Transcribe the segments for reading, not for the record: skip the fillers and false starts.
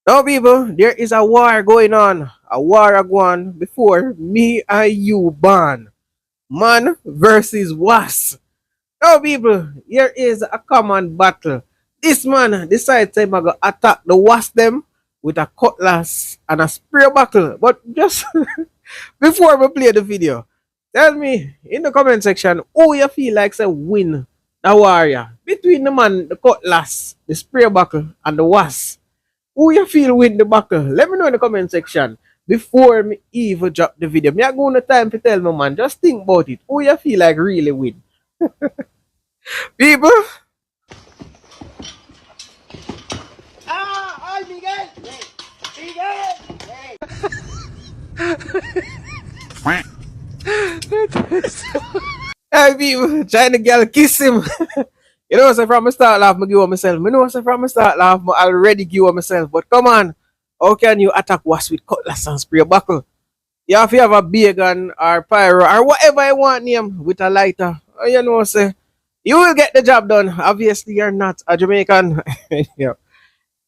Now, people, there is a war going on. A war going before me and you ban. Man versus was. Now, people, here is a common battle. This man decides to go attack the was them with a cutlass and a spear buckle. But just before we play the video, tell me in the comment section who you feel like say win the warrior between the man, the cutlass, the spear buckle, and the was. Who you feel win the battle? Let me know in the comment section before me even drop the video. Me I go no time to tell me, man. Just think about it. Who you feel like really win? People. Ah, Miguel. Hey, people, trying to girl kiss him. You know, so from the start laugh, I give up myself. I know, so from the start laugh, I already give up myself. But come on, how can you attack was with cutlass and spray buckle? You have to have a beer gun or pyro or whatever you want name with a lighter. You know, say you will get the job done. Obviously, you're not a Jamaican.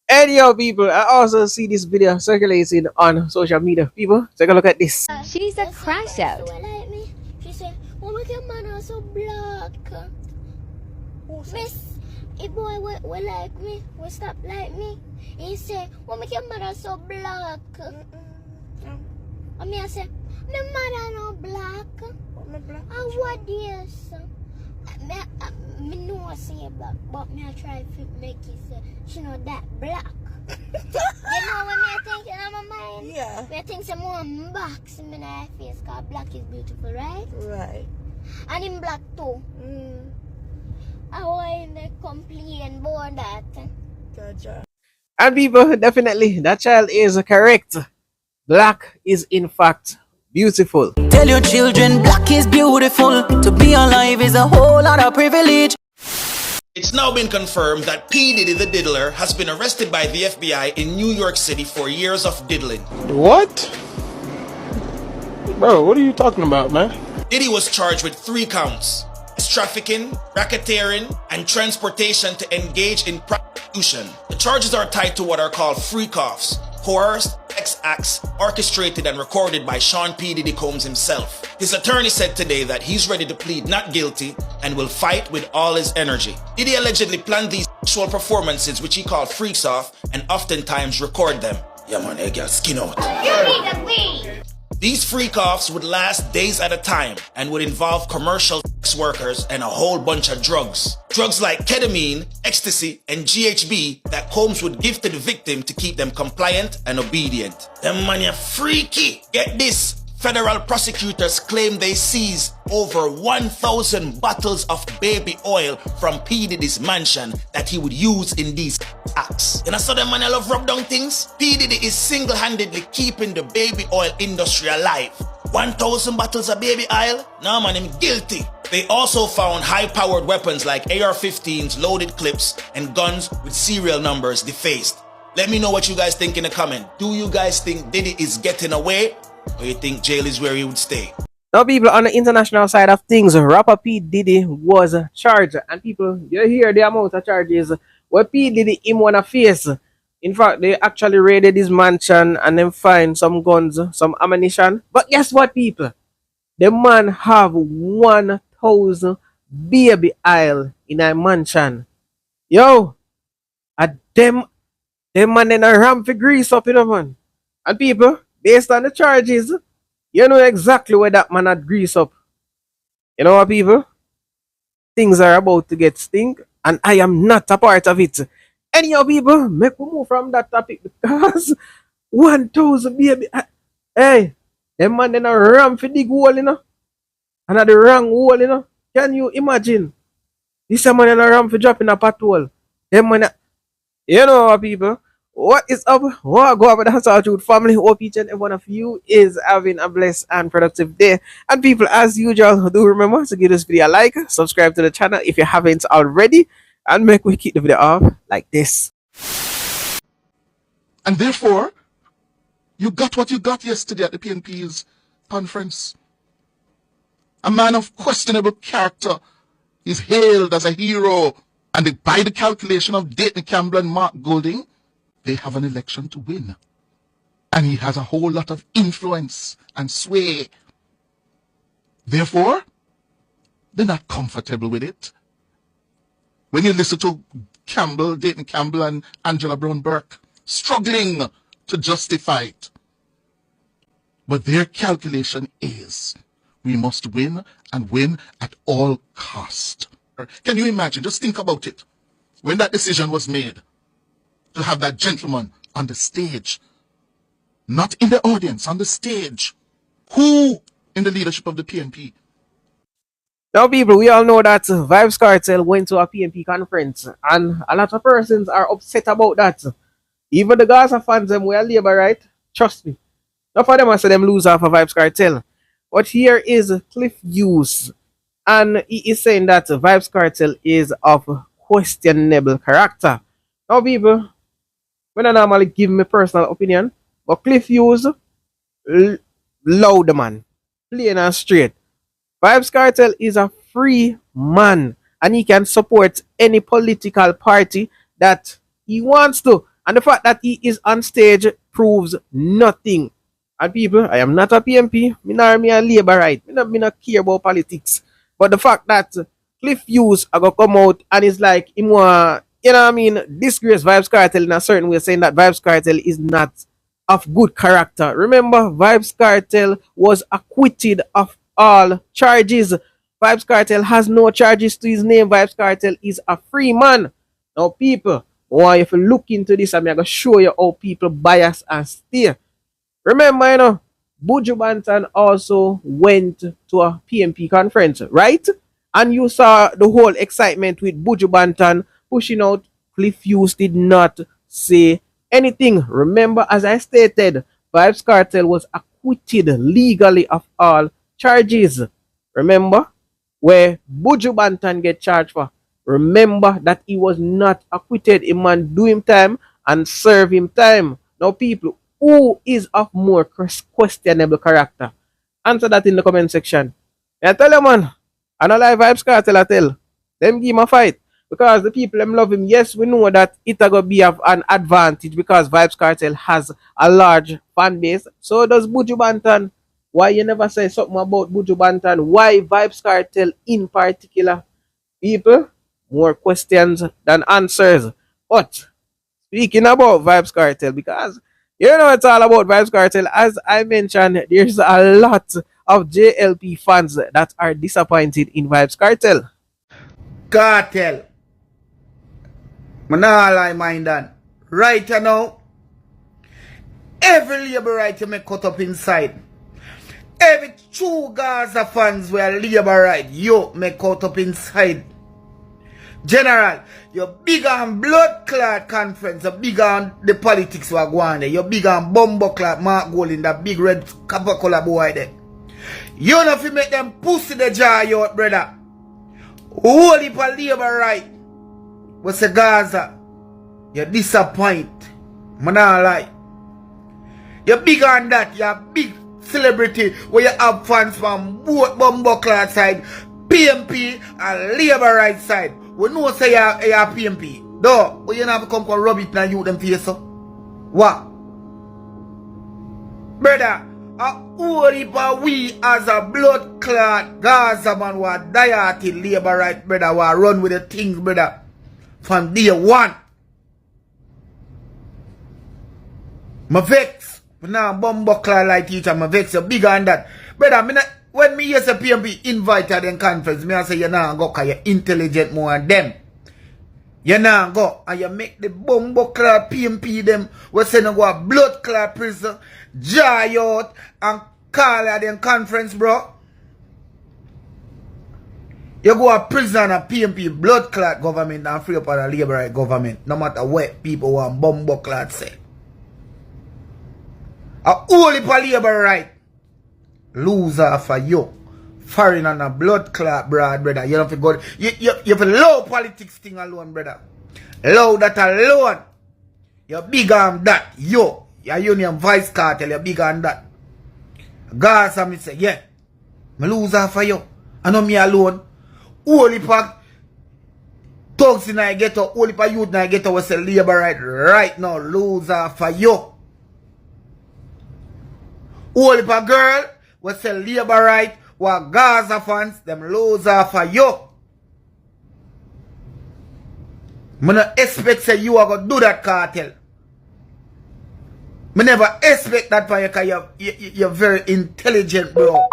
Anyhow, people, I also see this video circulating on social media. People, take a look at this. She's a crash out. She said, "Oh, my man are so black." Miss, if boy will like me, will stop like me. He said, "Oh, my mother so black." And me I say, "My mother no black." And what is? Me know I say black, but me I try to make it say she not that black. You know what me I think in my mind? Yeah. Me I think some more box in my face because black is beautiful, right? Right. And in black too. I want to complain about that. Gotcha. And people, definitely, that child is correct. Black is in fact beautiful. Tell your children black is beautiful. To be alive is a whole lot of privilege. It's now been confirmed that P. Diddy the Diddler has been arrested by the FBI in New York City for years of diddling. What? Bro, what are you talking about, man? Diddy was charged with 3 counts: trafficking, racketeering, and transportation to engage in prostitution. The charges are tied to what are called freak-offs, coerced sex acts orchestrated and recorded by Sean P. Diddy Combs himself. His attorney said today that he's ready to plead not guilty and will fight with all his energy. Diddy allegedly planned these sexual performances, which he called freaks off, and oftentimes record them. Yeah man, hey girl, skin out. You need a weed. These freak-offs would last days at a time and would involve commercial sex workers and a whole bunch of drugs. Drugs like ketamine, ecstasy, and GHB that Combs would give to the victim to keep them compliant and obedient. Them man ya freaky. Get this. Federal prosecutors claim they seized over 1,000 bottles of baby oil from P. Diddy's mansion that he would use in these acts. And I saw them man I love rub down things. P. Diddy is single-handedly keeping the baby oil industry alive. 1,000 bottles of baby oil? Nah man, I'm guilty. They also found high-powered weapons like AR-15s, loaded clips, and guns with serial numbers defaced. Let me know what you guys think in the comment. Do you guys think Diddy is getting away? Or you think jail is where he would stay? Now, people, on the international side of things, rapper P. Diddy was charged. And people, you hear the amount of charges where P. Diddy him wanna face. In fact, they actually raided his mansion and then find some guns, some ammunition. But guess what, people? The man have 1,000 baby oil in a mansion. Yo, them man in a ram for grease up, you know, man. And people, based on the charges, you know exactly where that man had grease up. You know what, people? Things are about to get stink, and I am not a part of it. Anyhow, people, make we move from that topic because 1,000 baby. Hey, them man in a ram for dig hole, you know? And at the wrong hole, you know? Can you imagine? This man in a ram for dropping a patrol. Them man, you know what, people? What is up? What go up with the Dancehall Truth family? Hope each and every one of you is having a blessed and productive day. And people, as usual, do remember to give this video a like, subscribe to the channel if you haven't already, and make we keep the video off like this. And therefore, you got what you got yesterday at the PNP's conference. A man of questionable character is hailed as a hero, and by the calculation of Dayton Campbell and Mark Golding, they have an election to win. And he has a whole lot of influence and sway. Therefore, they're not comfortable with it. When you listen to Campbell, Dayton Campbell and Angela Brown Burke struggling to justify it. But their calculation is we must win and win at all cost. Can you imagine? Just think about it. When that decision was made to have that gentleman on the stage, not in the audience, on the stage, who in the leadership of the PNP? Now, people, we all know that Vibes Cartel went to a PNP conference, and a lot of persons are upset about that. Even the Gaza fans, them were Labour, right? Trust me. Not for them, I say them lose off of Vibes Cartel. But here is Cliff Hughes, and he is saying that Vibes Cartel is of questionable character. Now, people, when I normally give my personal opinion, but Cliff Hughes, loud man, plain and straight. Vibes Cartel is a free man, and he can support any political party that he wants to. And the fact that he is on stage proves nothing. And people, I am not a PMP, me a Labour right. Me not care about politics. But the fact that Cliff Hughes are gonna come out and is like him want, you know what I mean, disgrace Vibes Cartel in a certain way, saying that Vibes Cartel is not of good character. Remember, Vibes Cartel was acquitted of all charges. Vibes Cartel has no charges to his name. Vibes Cartel is a free man. Now, people, why if you look into this, I'm going to show you how people bias and steer. Remember, you know, Buju Banton also went to a PMP conference, right? And you saw the whole excitement with Buju Banton pushing out. Cliff Hughes did not say anything. Remember, as I stated, Vibes Cartel was acquitted legally of all charges. Remember, where Buju Banton get charged for. Remember that he was not acquitted. A man do him time and serve him time. Now, people, who is of more questionable character? Answer that in the comment section. I tell you, man, I don't like Vibes Cartel, I tell. Them give him a fight. Because the people them love him. Yes, we know that it's going to be of an advantage because Vibes Cartel has a large fan base. So does Buju Banton. Why you never say something about Buju Banton? Why Vibes Cartel in particular? People, more questions than answers. But speaking about Vibes Cartel, because you know it's all about Vibes Cartel, as I mentioned, there's a lot of J.L.P fans that are disappointed in Vibes Cartel. Cartel. I mind that. Right now, every Labour right you make cut up inside. Every true Gaza fans were Labour right, you make cut up inside. General, you're big on blood clot conference, you're big on the politics were going there. You're big on bumbo clot Mark Gold in that big red copper color boy there. You know if you make them pussy the jaw out, brother. Whole heap of Labour right. What's a Gaza? You disappoint. Man, I lie. You're big on that. You're big celebrity where you have fans from both Bumbuckler side, PMP and Labour right side. We know say you're PMP. Though, but you never come to rub it and you them face so. What? Brother, a whole heap of we as a blood clot Gaza man who die at Labour right, brother, who run with the things, brother. From day one. My vex. Now Bumbuckler like teacher, my vex you bigger than that. Brother, when me hear say PMP invited in conference, me I say you nah go cause you're intelligent more than them. You nah go and you make the Bumbuckler PMP them we say no go a blood clot prison, dry out and call at them conference, bro. You go a prison and PMP blood clot government and free up on the Labour right government. No matter what people want bumbo clot say. A whole heap of Labour right. Loser for you. Foreign and a blood clot, brother. You don't go. You have a low politics thing alone, brother. Low that alone. You're big on that. Yo. Your union vice cartel, you're big on that. Gaza me say, yeah. Me loser for you. I know me alone. Holy pack Thugs in I get up, only for youth in I get up, we say labor right now, loser for you. Only for girl, we say labor right, what Gaza fans, them loser for you. I don't expect say you are going to do that, cartel. I never expect that for you because you're very intelligent, bro.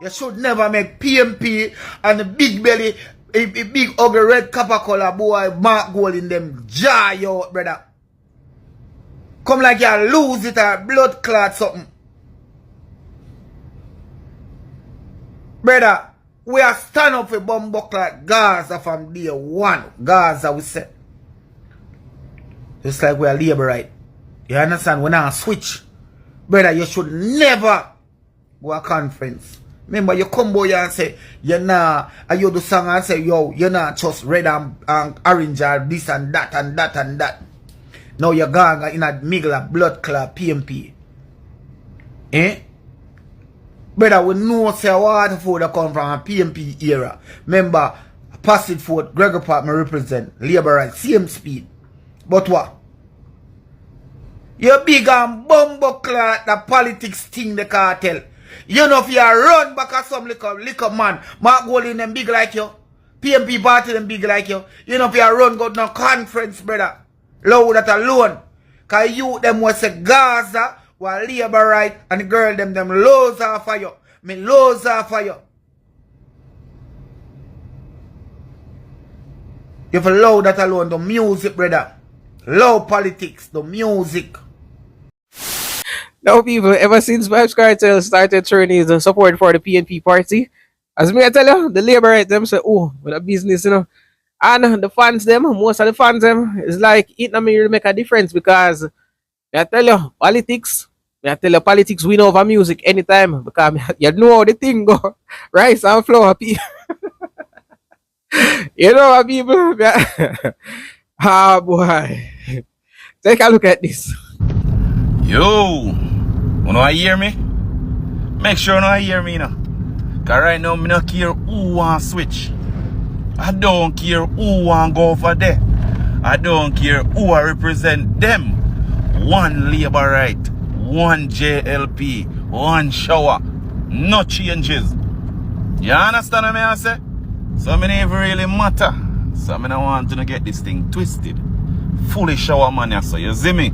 You should never make PMP and the big belly, a big ugly red copper color boy mark goal in them jaw you out, brother. Come like you lose it or blood clot something. Brother, we are stand up for Bumbuckler Gaza from day one. Gaza we say. Just like we are labor right. You understand? We now switch. Brother, you should never go a conference. Remember, you come boy and say, you nah, and you do song and say, yo, you not just red and orange or this and that and that and that. Now you're going in a middle of blood clot PMP. Eh? Brother, we know say Waterford come from a PMP era. Remember, Passive Fort, Gregor Park, me represent, Labour right, same speed. But what? You big and bumbuckler the politics thing the cartel. You know if you run back at some liquor man, Mark Gold in them big like you. PMP party them big like you. You know if you run go to no conference, brother. Low that alone. Cause you them was a Gaza, while labor right, and the girl them lows are for you. Me lows are for you. You have low that alone, the music, brother. Low politics, the music. Now, people, ever since Vibes Cartel started turning his support for the PNP party, as me I tell you, the labor right them say, oh, with a business, you know. And the fans them, most of the fans them, is like it not really make a difference because I tell you, politics win over music anytime because you know how the thing go. Rice and flour, people. You know what, people? Ah, boy. Take a look at this. Yo, you know hear me? Make sure you hear me now. Cause right now, I don't care who want switch. I don't care who want go over there. I don't care who I represent them. One labor right, one J.L.P, one shower. No changes. You understand what I say? So I don't even really matter. So I don't want to get this thing twisted. Fully shower man, so you see me?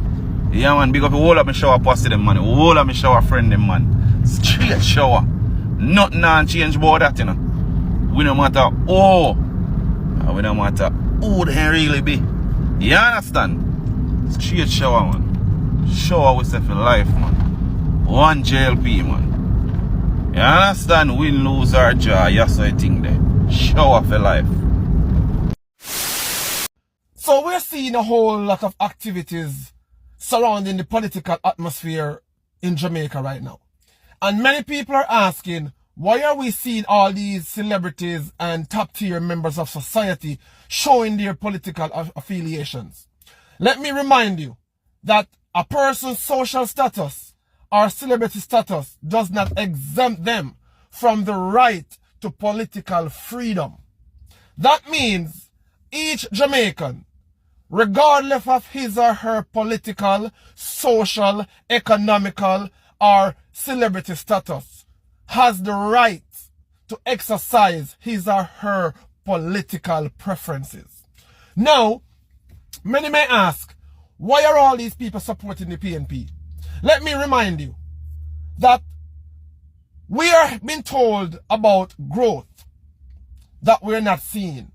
Yeah man, big up the whole of my shower posse them man. Whole of my shower friend them man. Straight shower. Nothing non change about that, you know. We no matter who. We no matter who they really be. You understand? Straight shower man. Shower with self in life man. One J.L.P man. You understand? Win, lose or draw. Yes, I think there. Shower for life. So we're seeing a whole lot of activities surrounding the political atmosphere in Jamaica right now. And many people are asking, why are we seeing all these celebrities and top tier members of society showing their political affiliations? Let me remind you that a person's social status or celebrity status does not exempt them from the right to political freedom. That means each Jamaican, regardless of his or her political, social, economical, or celebrity status, has the right to exercise his or her political preferences. Now, many may ask, why are all these people supporting the PNP? Let me remind you that we are being told about growth that we're not seeing.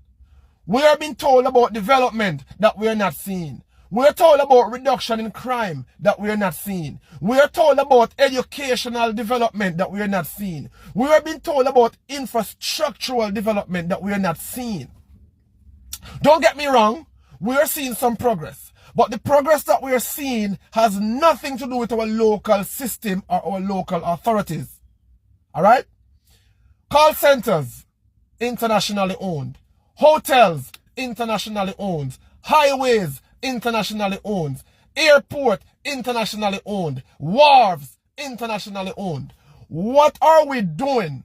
We are being told about development that we are not seeing. We are told about reduction in crime that we are not seeing. We are told about educational development that we are not seeing. We are being told about infrastructural development that we are not seeing. Don't get me wrong, we are seeing some progress. But the progress that we are seeing has nothing to do with our local system or our local authorities. Alright? Call centers, internationally owned. Hotels, internationally owned. Highways, internationally owned. Airport, internationally owned. Wharves, internationally owned. What are we doing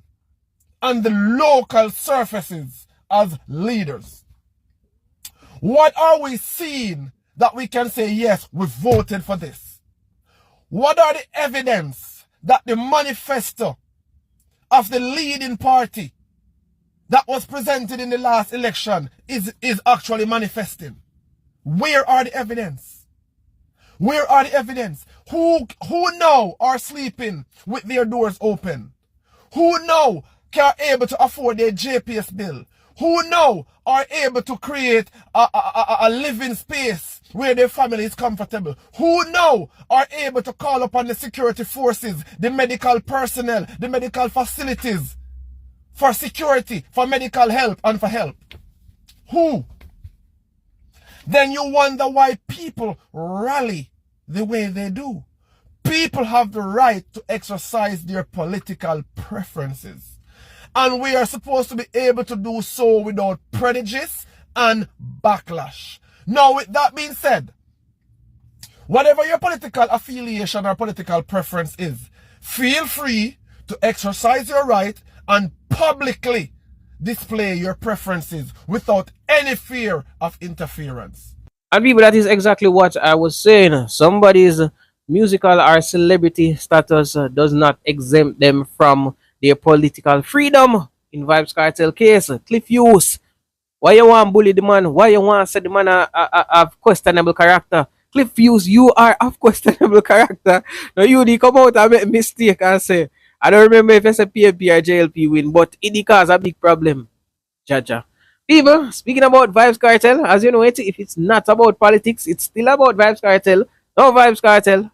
on the local surfaces as leaders? What are we seeing that we can say, yes, we voted for this? What are the evidence that the manifesto of the leading party that was presented in the last election is actually manifesting? Where are the evidence? Where are the evidence? Who now are sleeping with their doors open? Who now are able to afford their JPS bill? Who now are able to create a living space where their family is comfortable? Who now are able to call upon the security forces, the medical personnel, the medical facilities for security, for medical help and for help? Who? Then you wonder why people rally the way they do. People have the right to exercise their political preferences. And we are supposed to be able to do so without prejudice and backlash. Now, with that being said, whatever your political affiliation or political preference is, feel free to exercise your right and publicly display your preferences without any fear of interference. And people, that is exactly what I was saying. Somebody's musical or celebrity status does not exempt them from their political freedom. In Vybz Kartel case, Cliff Hughes, why you want bully the man? Why you want say the man have questionable character? Cliff Hughes, you are of questionable character. Now you come out and make a mistake and say, I don't remember if it's a PNP or J.L.P win, but it cause a big problem. Jaja. People, speaking about Vybz Kartel, as you know, if it's not about politics, it's still about Vybz Kartel. No Vybz Kartel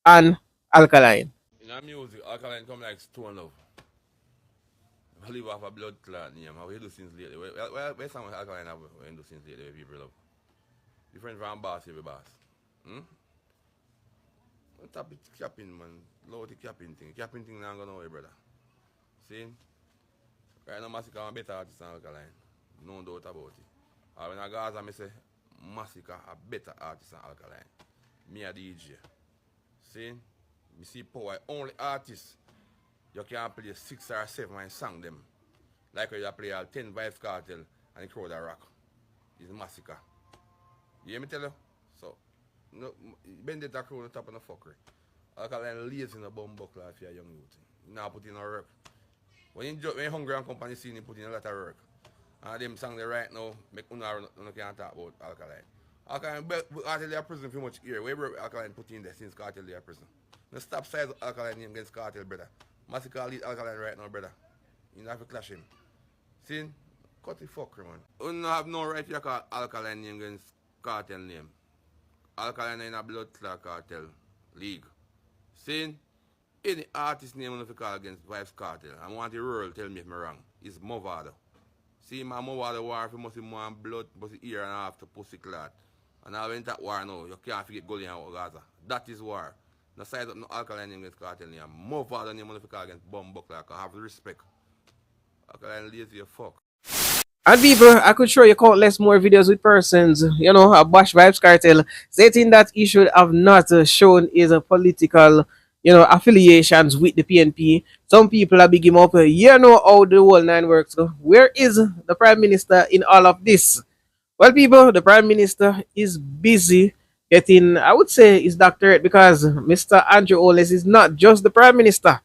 and Alkaline. In our music, Alkaline come like Stone Love. I live off a blood clot name. How we do since lately? Where some Alkaline have we do since lately? People love. Different from boss, every boss. What type of capping, man? Low the capping thing. Capping thing not going away, brother. See? Right now, Massacre is a better artist than Alkaline. No doubt about it. And when I go Gaza, I say, Massacre a better artist than Alkaline. Me a DJ. See? Me see power only artists. You can play 6 or 7 and sing them. Like when you play all 10 Vybz Kartel and the crowd rock. It's Massacre. You hear me tell you? So, no, Vendetta crew on top of the fuckery. Alkaline lazy in a bum buckler if you're a young youth. You now put in a work. When you hungry and company scene, you put in a lot of work. And them song there right now, make you can't talk about Alkaline. Alkaline, Cartel they are prison for much year. Where Alkaline put in there since Cartel they are prison. Now stop size Alkaline name against Cartel, brother. Massacre lead Alkaline right now, brother. You don't have to clash him. See? Cut the fucker, man. You don't have no right to call Alkaline name against Cartel name. Alkaline in a blood clot Cartel league. See? Any artist name if you call against Vybz Kartel, I want the world tell me if I'm wrong. It's Movado. See, my Movado war if you must be more blood, must be ear and half to pussy clot. And I went that war now, you can't forget Gully and Gaza. That is war. No size up no Alkaline name against Cartel name. Movado name if you call against Bomb Buckler, I have respect. Alkaline lazy as fuck. And people, I could show you countless more videos with persons, you know, bash Vybz Kartel, stating that he should have not shown his political, you know, affiliations with the PNP. Some people are big him up. You know how the whole nine works. Where is the Prime Minister in all of this? Well, people, the Prime Minister is busy getting, I would say, his doctorate, because Mr. Andrew Holness is not just the Prime Minister,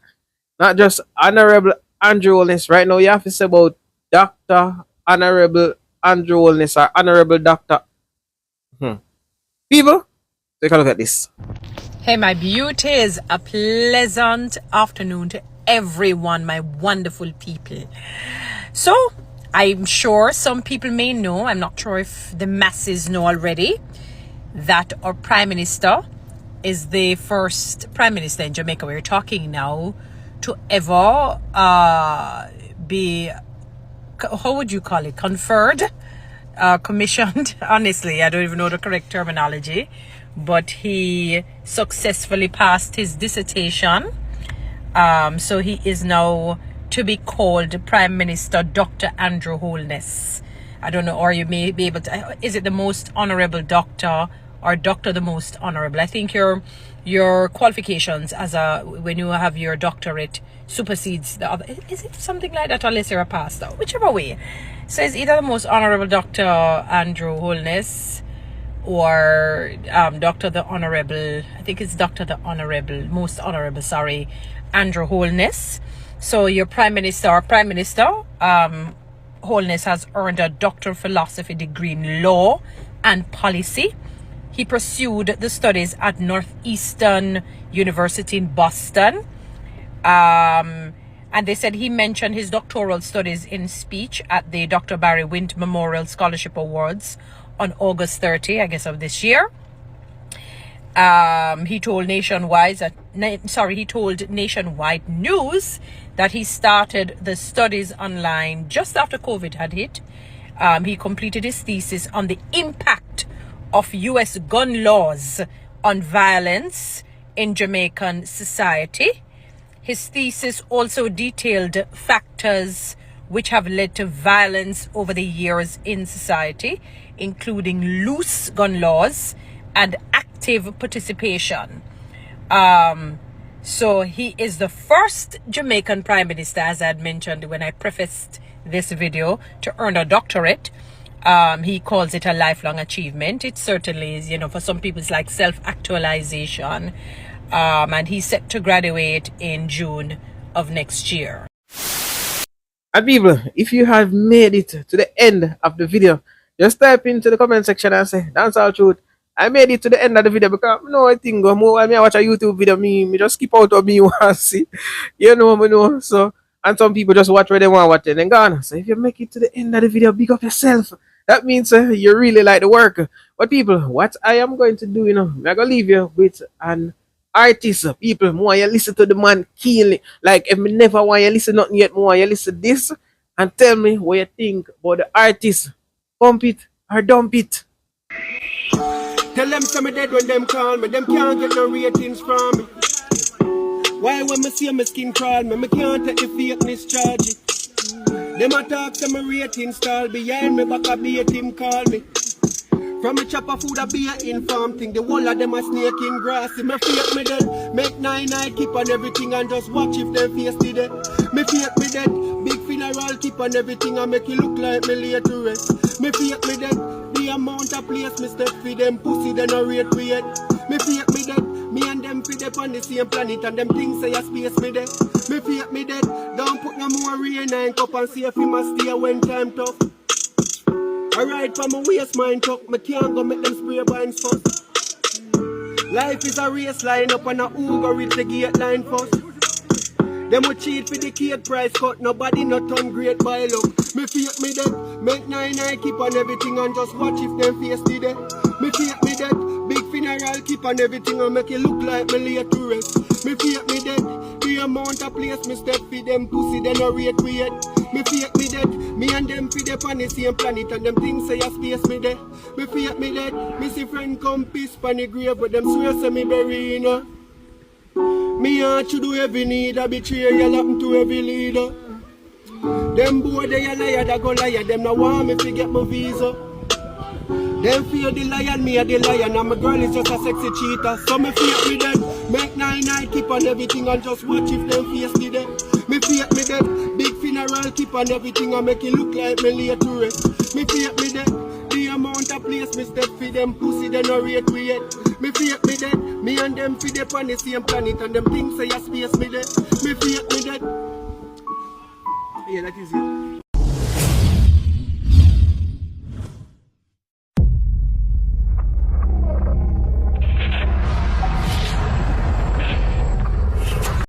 not just Honorable Andrew Holness. Right now, you have to say about Dr. Honorable Andrew Holness or Honorable Doctor. People, take a look at this. Hey, my beauties, a pleasant afternoon to everyone, my wonderful people. So, I'm sure some people may know, I'm not sure if the masses know already, that our Prime Minister is the first Prime Minister in Jamaica. We're talking now to ever be, how would you call it, conferred, commissioned. Honestly, I don't even know the correct terminology, but he successfully passed his dissertation. So he is now to be called Prime Minister Dr. Andrew Holness. I don't know, or you may be able to, is it the most honorable doctor or Doctor the Most Honorable. I think your qualifications as when you have your doctorate supersedes the other. Is it something like that, unless you're a pastor? Whichever way. So it's either the Most Honorable Dr. Andrew Holness or Dr. the Honorable, I think it's Dr. the Honorable, Most Honorable, sorry, Andrew Holness. So your Prime Minister Holness has earned a Doctor of Philosophy degree in Law and Policy. He pursued the studies at Northeastern University in Boston. And they said he mentioned his doctoral studies in speech at the Dr. Barry Wint Memorial Scholarship Awards on August 30, I guess, of this year. He told Nationwide News that he started the studies online just after COVID had hit. He completed his thesis on the impact of U.S. gun laws on violence in Jamaican society. His thesis also detailed factors which have led to violence over the years in society, including loose gun laws and active participation. So he is the first Jamaican Prime Minister, as I had mentioned when I prefaced this video, to earn a doctorate. He calls it a lifelong achievement. It certainly is, for some people it's like self-actualization. And he's set to graduate in June of next year. And people, if you have made it to the end of the video, just type into the comment section and say, that's all truth. I made it to the end of the video because I think more when I watch a YouTube video, me just skip out of me want to see. Me know. So, and some people just watch where they want to watch it and gone. So if you make it to the end of the video, big up yourself. That means you really like the work. But people, what I am going to do, I'm going to leave you with an artist. People, more you listen to the man kill it. Like if me never want you listen nothing yet, more you listen this and tell me what you think about the artist. Pump it or dump it. Tell them some me dead when them call me. Them can't get no ratings from me. Why when me see my skin crawl me can't take the fakeness charge it. Them attack some me ratings stall behind me back a bait him call me. From me chop a food a be a inform thing. The whole of them a snake in grass. Me fake me dead. Make 9 night keep on everything and just watch if them face the dead. Me fake me dead. Big funeral keep on everything and make it look like me lay to rest. Me fake me dead. The amount of place me step for them pussy they no rate me yet. Me fake me dead. Me and them fi dep on the same planet and them things say a space me dead. Me fake me dead. Don't put no more rain in cup and see if he must stay when time tough. I ride for my waist mine truck. Me can't go make them spray binds first. Life is a race line up and a Uber reach the gate line first. Them will cheat for the cake price cut. Nobody not turn great by luck. Me fake me dead. Make 9 night keep on everything and just watch if them face the dead. Me fake me dead. Big funeral keep on everything and make it look like me lay to rest. Me fake me dead. The amount of place me step for them pussy they no rate me yet. Me fake me dead. Me and them fi dep on the same planet and them things say a space me dead. Me fake me dead. Me see friend come piss pan the grave but them swear say me bury Me heart to do every need a betrayal happen to every leader. Them boy they a liar that go liar. Them no want me to get my visa. Them fear the lion, me a the lion. And my girl is just a sexy cheater. So me fake me dead. Make 9 night keep on everything and just watch if them face the dead. Me fake me dead. Big funeral keep on everything and make it look like me lay to rest. Me fake me dead. The amount of place me step for them pussy they no rate me yet. Me fake me dead. Me and them fi dep on the same planet and them things say a space me dead. Me fake me dead. Yeah, that is it.